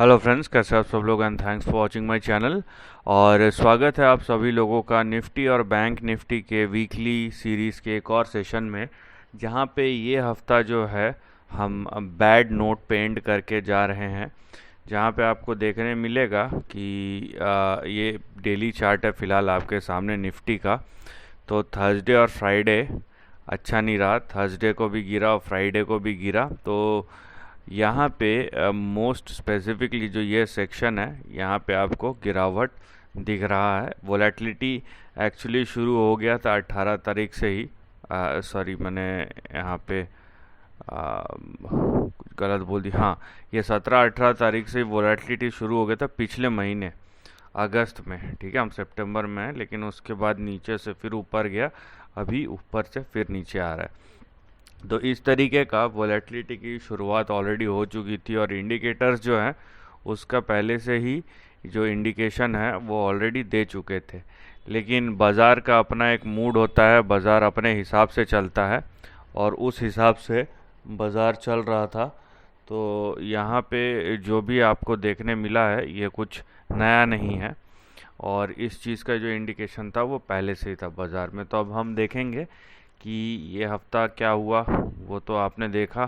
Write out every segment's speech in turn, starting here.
Hello friends, कैसे आप सब लोग and thanks for watching my channel. और स्वागत है आप सभी लोगों का निफ्टी और बैंक निफ्टी के वीकली सीरीज़ के एक और सेशन में, जहां पे ये हफ्ता जो है हम बैड नोट पे एंड करके जा रहे हैं। जहां पे आपको देखने मिलेगा कि ये डेली चार्ट है फ़िलहाल आपके सामने निफ्टी का। तो थर्सडे और फ्राइडे अच्छा नहीं रहा, थर्सडे को भी गिरा और फ्राइडे को भी गिरा। तो यहाँ पे मोस्ट स्पेसिफिकली जो ये सेक्शन है, यहाँ पे आपको गिरावट दिख रहा है। वोलेटिलिटी एक्चुअली शुरू हो गया था 18 तारीख से ही। सॉरी, मैंने यहाँ पे कुछ गलत बोल दी। हाँ, ये 17-18 तारीख से वोलेटिलिटी शुरू हो गया था पिछले महीने अगस्त में। ठीक है, हम सितंबर में हैं, लेकिन उसके बाद नीचे से फिर ऊपर गया, अभी ऊपर से फिर नीचे आ रहा है। तो इस तरीके का वोलेटिलिटी की शुरुआत ऑलरेडी हो चुकी थी और इंडिकेटर्स जो हैं उसका पहले से ही जो इंडिकेशन है वो ऑलरेडी दे चुके थे। लेकिन बाज़ार का अपना एक मूड होता है, बाज़ार अपने हिसाब से चलता है और उस हिसाब से बाज़ार चल रहा था। तो यहाँ पे जो भी आपको देखने मिला है ये कुछ नया नहीं है और इस चीज़ का जो इंडिकेशन था वो पहले से ही था बाज़ार में। तो अब हम देखेंगे कि ये हफ्ता क्या हुआ, वो तो आपने देखा।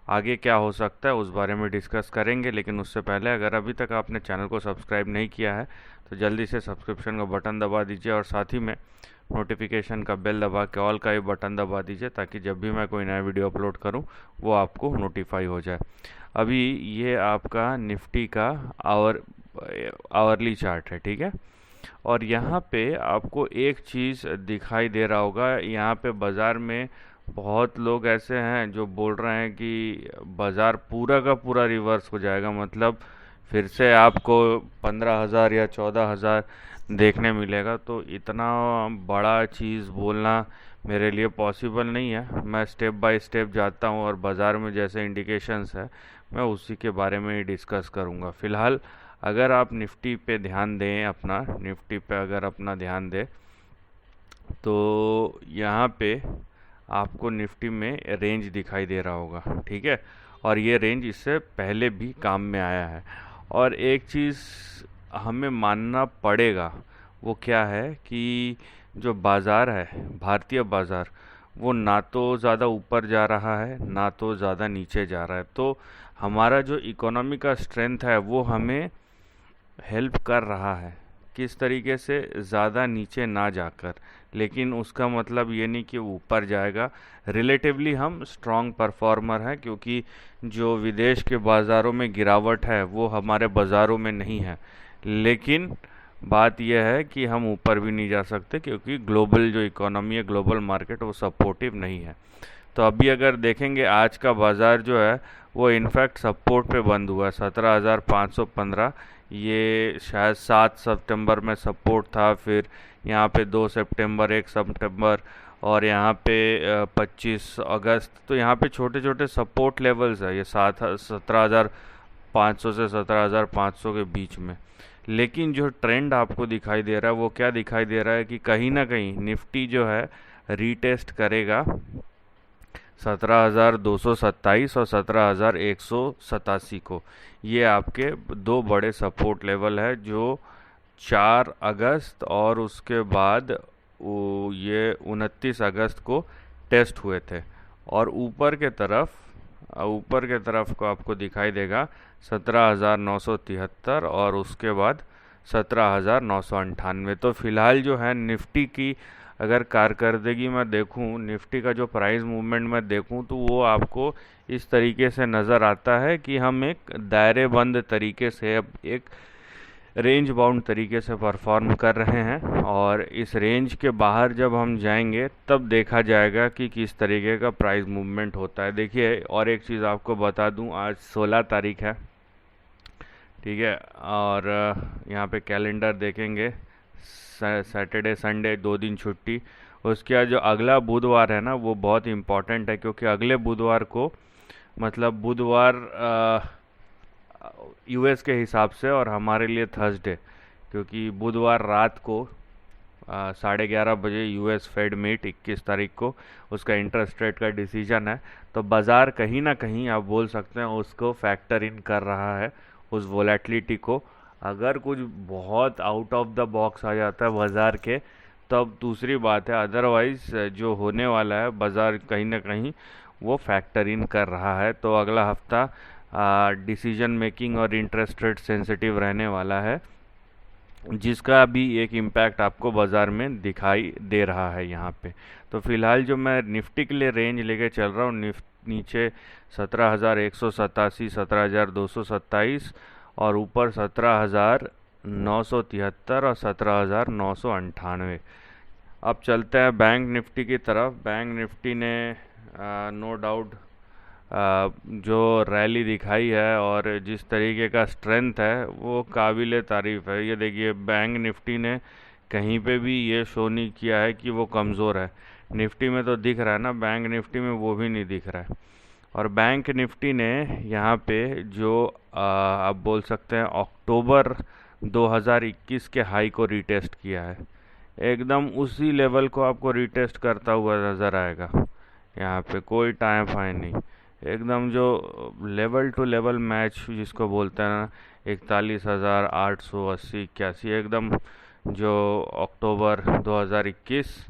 आगे क्या हो सकता है उस बारे में डिस्कस करेंगे, लेकिन उससे पहले अगर अभी तक आपने चैनल को सब्सक्राइब नहीं किया है तो जल्दी से सब्सक्रिप्शन का बटन दबा दीजिए और साथ ही में नोटिफिकेशन का बेल दबा के ऑल का ही बटन दबा दीजिए, ताकि जब भी मैं कोई नया वीडियो अपलोड करूं वो आपको नोटिफाई हो जाए। अभी ये आपका निफ्टी का आवरली चार्ट है, ठीक है। और यहाँ पे आपको एक चीज़ दिखाई दे रहा होगा, यहाँ पे बाज़ार में बहुत लोग ऐसे हैं जो बोल रहे हैं कि बाज़ार पूरा का पूरा रिवर्स हो जाएगा, मतलब फिर से आपको 15,000 या 14,000 देखने मिलेगा। तो इतना बड़ा चीज़ बोलना मेरे लिए पॉसिबल नहीं है। मैं स्टेप बाय स्टेप जाता हूँ और बाज़ार में जैसे इंडिकेशंस है मैं उसी के बारे में ही डिस्कस करूँगा। फ़िलहाल अगर आप निफ्टी पे ध्यान दें, अपना निफ्टी पे अगर अपना ध्यान दें तो यहाँ पे आपको निफ्टी में रेंज दिखाई दे रहा होगा, ठीक है। और ये रेंज इससे पहले भी काम में आया है। और एक चीज़ हमें मानना पड़ेगा, वो क्या है कि जो बाज़ार है, भारतीय बाज़ार, वो ना तो ज़्यादा ऊपर जा रहा है ना तो ज़्यादा नीचे जा रहा है। तो हमारा जो इकोनॉमी का स्ट्रेंथ है वो हमें हेल्प कर रहा है, किस तरीके से, ज़्यादा नीचे ना जाकर। लेकिन उसका मतलब ये नहीं कि ऊपर जाएगा। रिलेटिवली हम स्ट्रॉन्ग परफॉर्मर हैं, क्योंकि जो विदेश के बाज़ारों में गिरावट है वो हमारे बाज़ारों में नहीं है। लेकिन बात यह है कि हम ऊपर भी नहीं जा सकते, क्योंकि ग्लोबल जो इकोनॉमी है, ग्लोबल मार्केट, वो सपोर्टिव नहीं है। तो अभी अगर देखेंगे आज का बाज़ार जो है वो इनफैक्ट सपोर्ट पे बंद हुआ है, 17,515। ये शायद 7 सितंबर में सपोर्ट था, फिर यहाँ पे 2 सितंबर, 1 सितंबर और यहाँ पे 25 अगस्त। तो यहाँ पे छोटे छोटे सपोर्ट लेवल्स है, ये 17,500 से 17,500 के बीच में। लेकिन जो ट्रेंड आपको दिखाई दे रहा है वो क्या दिखाई दे रहा है कि कहीं ना कहीं निफ्टी जो है रीटेस्ट करेगा 17,227 और 17,187 को। ये आपके दो बड़े सपोर्ट लेवल है जो 4 अगस्त और उसके बाद ये 29 अगस्त को टेस्ट हुए थे। और ऊपर के तरफ को आपको दिखाई देगा 17,973 और उसके बाद 17,998। तो फिलहाल जो है निफ्टी की अगर कारकर्दगी मैं देखूं, निफ्टी का जो प्राइस मूवमेंट मैं देखूं, तो वो आपको इस तरीके से नज़र आता है कि हम एक दायरे बंद तरीके से, अब एक रेंज बाउंड तरीके से परफॉर्म कर रहे हैं। और इस रेंज के बाहर जब हम जाएंगे तब देखा जाएगा कि किस तरीके का प्राइस मूवमेंट होता है। देखिए, और एक चीज़ आपको बता दूं, आज 16 तारीख है, ठीक है। और यहाँ पे कैलेंडर देखेंगे, सैटरडे संडे 2 दिन छुट्टी। उसके बाद जो अगला बुधवार है ना वो बहुत इम्पॉर्टेंट है, क्योंकि अगले बुधवार को, मतलब बुधवार यूएस के हिसाब से और हमारे लिए थर्सडे, क्योंकि बुधवार रात को 11:30 बजे यूएस फेड मीट 21 तारीख को, उसका इंटरेस्ट रेट का डिसीजन है। तो बाज़ार कहीं ना कहीं आप बोल सकते हैं उसको फैक्टर इन कर रहा है उस वोलेटिलिटी को। अगर कुछ बहुत आउट ऑफ द बॉक्स आ जाता है बाज़ार के, तब दूसरी बात है, अदरवाइज जो होने वाला है बाज़ार कहीं ना कहीं वो फैक्टर इन कर रहा है। तो अगला हफ्ता डिसीजन मेकिंग और इंटरेस्ट रेट सेंसिटिव रहने वाला है, जिसका भी एक इम्पैक्ट आपको बाज़ार में दिखाई दे रहा है यहाँ पे। तो फिलहाल जो मैं निफ्टी के लिए रेंज लेके चल रहा हूँ, नीचे 17,187, 17,227 और ऊपर 17,973 और 17,998। अब चलते हैं बैंक निफ्टी की तरफ। बैंक निफ्टी ने नो डाउट जो रैली दिखाई है और जिस तरीके का स्ट्रेंथ है वो काबिल तारीफ़ है। ये देखिए, बैंक निफ्टी ने कहीं पे भी ये शो नहीं किया है कि वो कमज़ोर है। निफ्टी में तो दिख रहा है ना, बैंक निफ्टी में वो भी नहीं दिख रहा है। और बैंक निफ्टी ने यहाँ पे जो आप बोल सकते हैं अक्टूबर 2021 के हाई को रीटेस्ट किया है, एकदम उसी लेवल को आपको रीटेस्ट करता हुआ नज़र आएगा। यहाँ पे कोई टाइम फाइन नहीं, एकदम जो लेवल टू लेवल मैच जिसको बोलते हैं ना, 41,880-81, एकदम जो अक्टूबर 2021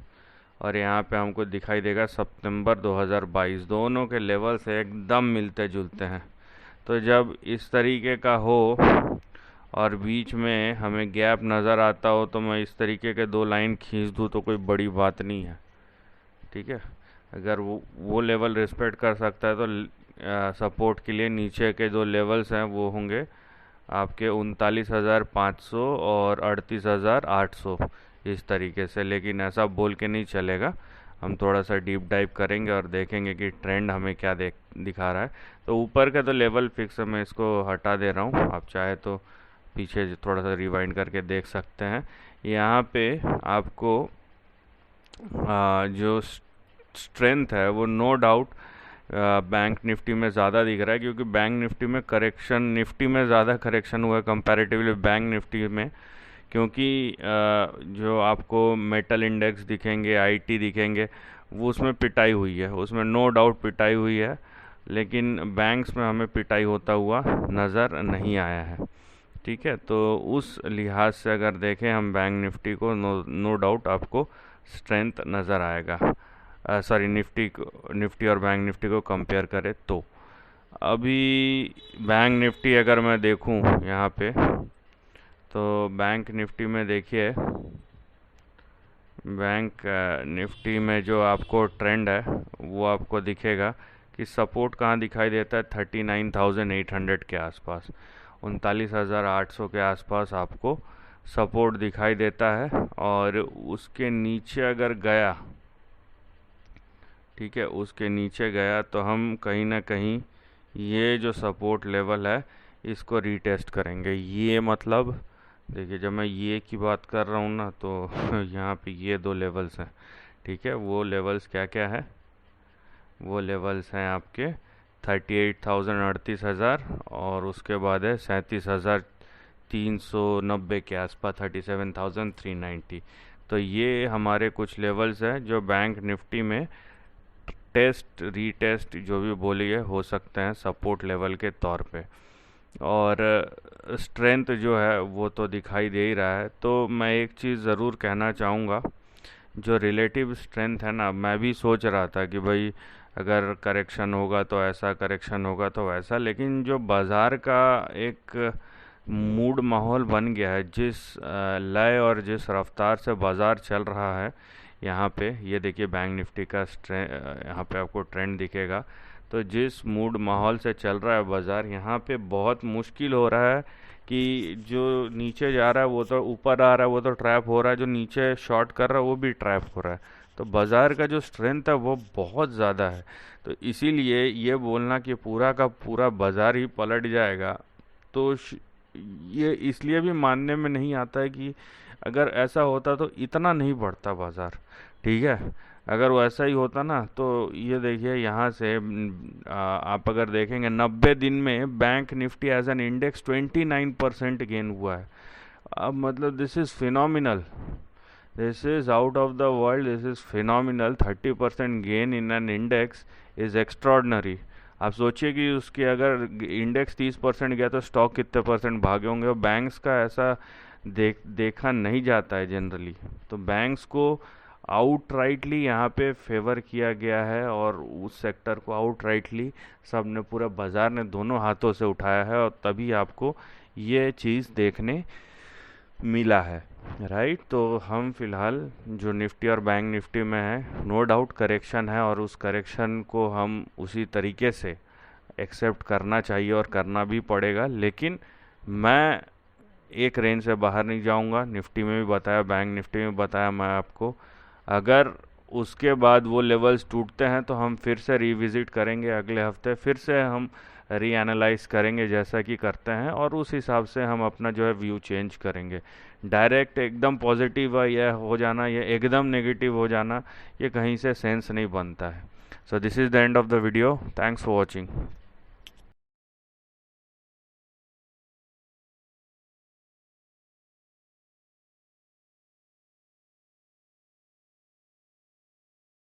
और यहाँ पे हमको दिखाई देगा सितंबर 2022, दोनों के लेवल से एकदम मिलते जुलते हैं। तो जब इस तरीके का हो और बीच में हमें गैप नज़र आता हो, तो मैं इस तरीके के दो लाइन खींच दूँ तो कोई बड़ी बात नहीं है, ठीक है। अगर वो लेवल रिस्पेक्ट कर सकता है तो सपोर्ट के लिए नीचे के जो लेवल्स हैं वो होंगे आपके 39,500 और 38,800, इस तरीके से। लेकिन ऐसा बोल के नहीं चलेगा, हम थोड़ा सा डीप डाइव करेंगे और देखेंगे कि ट्रेंड हमें क्या दिखा रहा है। तो ऊपर का तो लेवल फिक्स है, मैं इसको हटा दे रहा हूँ, आप चाहे तो पीछे थोड़ा सा रिवाइंड करके देख सकते हैं। यहाँ पे आपको जो स्ट्रेंथ है वो नो डाउट बैंक निफ्टी में ज़्यादा दिख रहा है, क्योंकि बैंक निफ्टी में करेक्शन, निफ्टी में ज़्यादा करेक्शन हुआ है कंपैरेटिवली बैंक निफ्टी में। क्योंकि जो आपको मेटल इंडेक्स दिखेंगे, आईटी दिखेंगे, वो उसमें पिटाई हुई है, उसमें नो डाउट पिटाई हुई है, लेकिन बैंक्स में हमें पिटाई होता हुआ नज़र नहीं आया है, ठीक है। तो उस लिहाज से अगर देखें हम बैंक निफ्टी को, नो डाउट आपको स्ट्रेंथ नज़र आएगा। सॉरी, निफ्टी और बैंक निफ्टी को कंपेयर करें तो अभी बैंक निफ्टी अगर मैं देखूं यहाँ पे, तो बैंक निफ्टी में देखिए, बैंक निफ्टी में जो आपको ट्रेंड है वो आपको दिखेगा कि सपोर्ट कहाँ दिखाई देता है, 39,800 के आसपास, 39,800 के आसपास आपको सपोर्ट दिखाई देता है। और उसके नीचे अगर गया, ठीक है, उसके नीचे गया तो हम कहीं ना कहीं ये जो सपोर्ट लेवल है इसको रीटेस्ट करेंगे। ये मतलब देखिए, जब मैं ये की बात कर रहा हूँ ना, तो यहाँ पे ये दो लेवल्स हैं, ठीक है। वो लेवल्स क्या क्या है, वो लेवल्स हैं आपके 38,000, 38,000, और उसके बाद है 37,390 के आसपास, 37,390। तो ये हमारे कुछ लेवल्स हैं जो बैंक निफ्टी में टेस्ट रीटेस्ट जो भी बोलिए हो सकते हैं सपोर्ट लेवल के तौर पे। और स्ट्रेंथ जो है वो तो दिखाई दे ही रहा है। तो मैं एक चीज़ ज़रूर कहना चाहूँगा, जो रिलेटिव स्ट्रेंथ है ना, मैं भी सोच रहा था कि भाई अगर करेक्शन होगा तो ऐसा, करेक्शन होगा तो वैसा, लेकिन जो बाज़ार का एक मूड माहौल बन गया है, जिस लय और जिस रफ्तार से बाज़ार चल रहा है, यहाँ पे ये देखिए बैंक निफ्टी का यहाँ पे आपको ट्रेंड दिखेगा। तो जिस मूड माहौल से चल रहा है बाज़ार, यहाँ पे बहुत मुश्किल हो रहा है कि जो नीचे जा रहा है वो तो ऊपर आ रहा है, वो तो ट्रैप हो रहा है, जो नीचे शॉर्ट कर रहा है वो भी ट्रैप हो रहा है। तो बाज़ार का जो स्ट्रेंथ है वो बहुत ज़्यादा है। तो इसीलिए ये बोलना कि पूरा का पूरा बाज़ार ही पलट जाएगा, तो ये इसलिए भी मानने में नहीं आता है कि अगर ऐसा होता तो इतना नहीं बढ़ता बाज़ार, ठीक है। अगर वो ऐसा ही होता ना, तो ये देखिए यहाँ से आप अगर देखेंगे 90 दिन में bank nifty as an index 29% gain हुआ है। अब मतलब this is phenomenal, this is out of the world, this is phenomenal. 30% gain in an index is extraordinary. आप सोचिए कि उसके अगर इंडेक्स 30% गया तो स्टॉक कितने परसेंट भागे होंगे। और बैंक्स का ऐसा देखा नहीं जाता है जनरली। तो बैंक्स को आउटराइटली यहाँ पे फेवर किया गया है, और उस सेक्टर को आउटराइटली सब ने, पूरा बाजार ने दोनों हाथों से उठाया है, और तभी आपको ये चीज़ देखने मिला है, राइट। तो हम फिलहाल जो निफ्टी और बैंक निफ्टी में है, नो डाउट करेक्शन है, और उस करेक्शन को हम उसी तरीके से एक्सेप्ट करना चाहिए और करना भी पड़ेगा। लेकिन मैं एक रेंज से बाहर नहीं जाऊंगा। निफ्टी में भी बताया, बैंक निफ्टी में बताया मैं आपको। अगर उसके बाद वो लेवल्स टूटते हैं तो हम फिर से रिविजिट करेंगे अगले हफ्ते, फिर से हम रीएनालाइज करेंगे जैसा कि करते हैं, और उस हिसाब से हम अपना जो है व्यू चेंज करेंगे। डायरेक्ट एकदम पॉजिटिव या हो जाना या एकदम नेगेटिव हो जाना, ये कहीं से सेंस नहीं बनता है। So this is the end of the video. Thanks for watching.